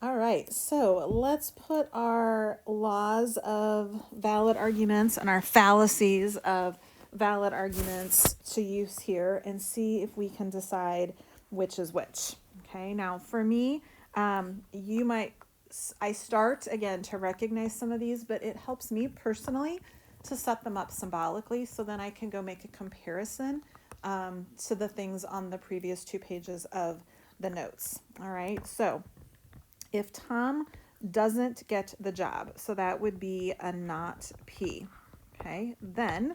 All right, so let's put our laws of valid arguments and our fallacies of valid arguments to use here and see if we can decide which is which. Okay, now for me, you might, I start again to recognize some of these, but it helps me personally to set them up symbolically so then I can go make a comparison to the things on the previous 2 pages of the notes. All right, so if Tom doesn't get the job, so that would be a not P, okay, then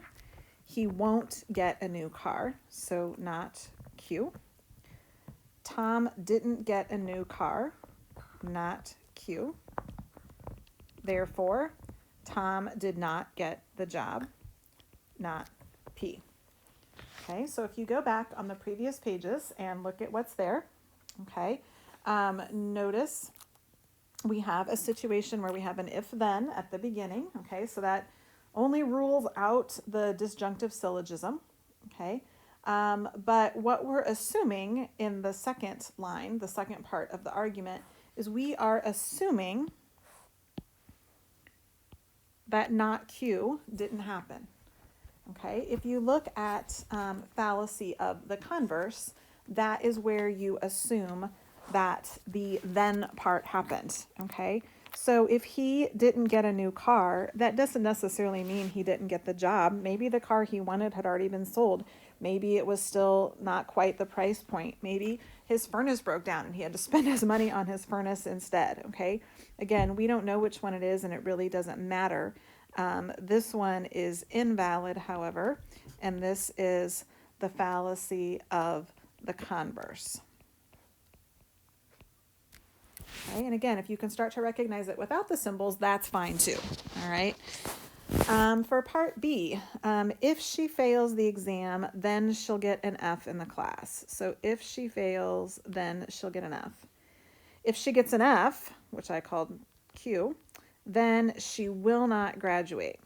he won't get a new car, so not Q. Tom didn't get a new car, not Q. Therefore, Tom did not get the job, not P. Okay, so if you go back on the previous pages and look at what's there, okay, notice we have a situation where we have an if-then at the beginning, okay, so that only rules out the disjunctive syllogism, okay, but what we're assuming in the second line, the second part of the argument, is we are assuming that not Q didn't happen, okay. If you look at fallacy of the converse, that is where you assume that the then part happened, okay? So if he didn't get a new car, that doesn't necessarily mean he didn't get the job. Maybe the car he wanted had already been sold. Maybe it was still not quite the price point. Maybe his furnace broke down and he had to spend his money on his furnace instead, okay? Again, we don't know which one it is and it really doesn't matter. This one is invalid, however, and this is the fallacy of the converse. Okay, and again, if you can start to recognize it without the symbols, that's fine too. All right. For part B, if she fails the exam, then she'll get an F in the class. So if she fails, then she'll get an F. If she gets an F, which I called Q, then she will not graduate,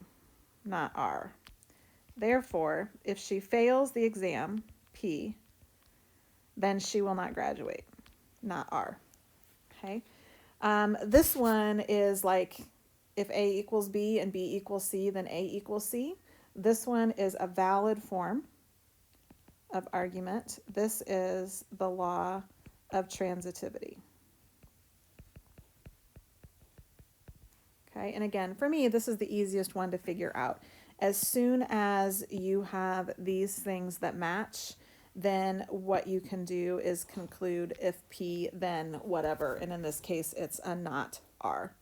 not R. Therefore, if she fails the exam, P, then she will not graduate, not R. Okay. This one is like if A equals B and B equals C, then A equals C. This one is a valid form of argument. This is the law of transitivity. Okay, and again, for me, this is the easiest one to figure out. As soon as you have these things that match, then what you can do is conclude if P, then whatever. And in this case, it's a not R.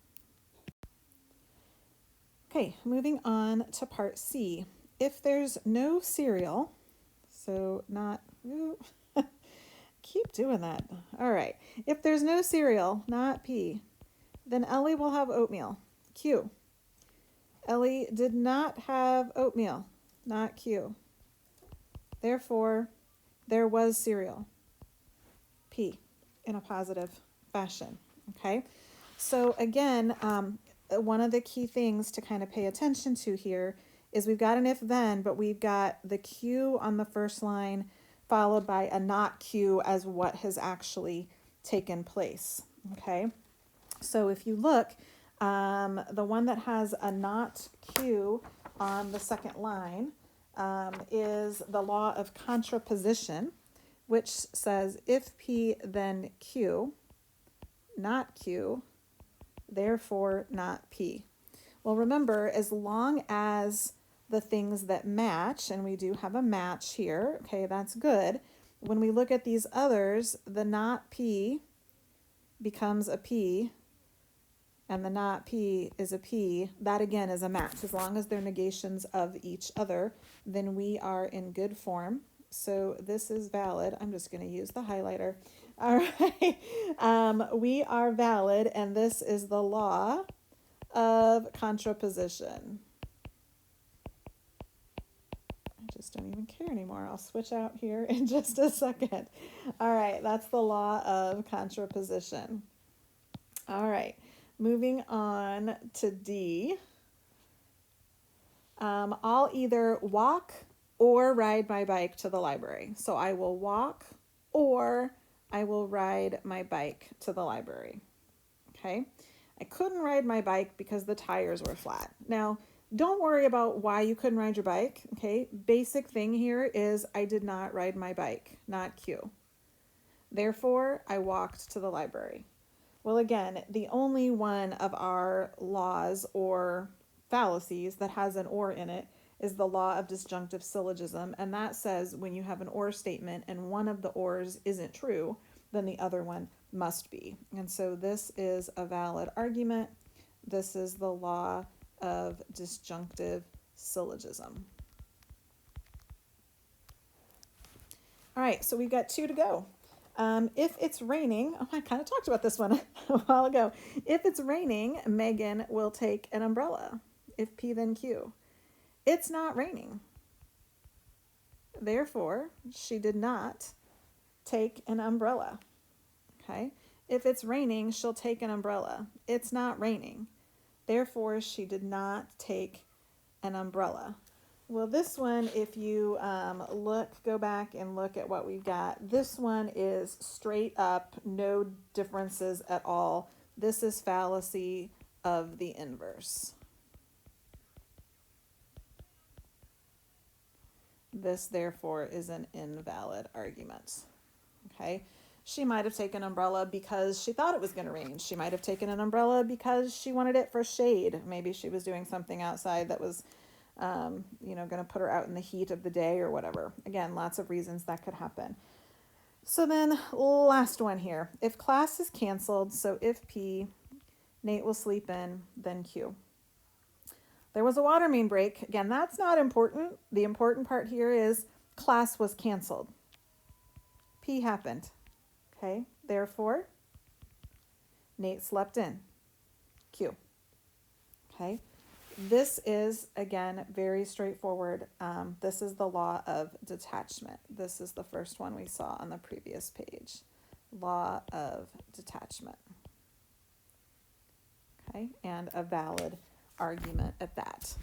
Okay, moving on to part C. If there's no cereal, so not, keep doing that. All right. If there's no cereal, not P, then Ellie will have oatmeal, Q. Ellie did not have oatmeal, not Q. Therefore, there was cereal, P, in a positive fashion, okay? So again, one of the key things to kind of pay attention to here is we've got an if-then, but we've got the Q on the first line followed by a not Q as what has actually taken place, okay? So if you look, the one that has a not Q on the second line is the law of contraposition, which says if P then Q, not Q, therefore not P. Well, remember, as long as the things that match, and we do have a match here, okay, that's good. When we look at these others, the not P becomes a P, and the not P is a P. That again is a match. As long as they're negations of each other, then we are in good form. So this is valid. I'm just going to use the highlighter. All right. We are valid, and this is the law of contraposition. I just don't even care anymore. I'll switch out here in just a second. All right. That's the law of contraposition. All right. Moving on to D. I'll either walk or ride my bike to the library. So I will walk or I will ride my bike to the library. Okay. I couldn't ride my bike because the tires were flat. Now, don't worry about why you couldn't ride your bike. Okay. Basic thing here is I did not ride my bike, not Q. Therefore, I walked to the library. Well, again, the only one of our laws or fallacies that has an or in it is the law of disjunctive syllogism, and that says when you have an or statement and one of the ors isn't true, then the other one must be. And so this is a valid argument. This is the law of disjunctive syllogism. All right, so we've got 2 to go. If it's raining, I kind of talked about this one a while ago. If it's raining, Megan will take an umbrella. If P, then Q. It's not raining. Therefore, she did not take an umbrella. Okay. If it's raining, she'll take an umbrella. It's not raining. Therefore, she did not take an umbrella. Well, this one, if you go back and look at what we've got, this one is straight up, no differences at all. This is fallacy of the inverse. This, therefore, is an invalid argument. Okay. She might have taken an umbrella because she thought it was going to rain. She might have taken an umbrella because she wanted it for shade. Maybe she was doing something outside that was going to put her out in the heat of the day or whatever. Again, lots of reasons that could happen. So then last one here. If class is canceled, so if P, Nate will sleep in, then Q. There was a water main break. Again, that's not important. The important part here is class was canceled. P happened. Okay, therefore, Nate slept in. Q. Okay. This is, again, very straightforward. This is the law of detachment. This is the first one we saw on the previous page. Law of detachment. Okay, and a valid argument at that.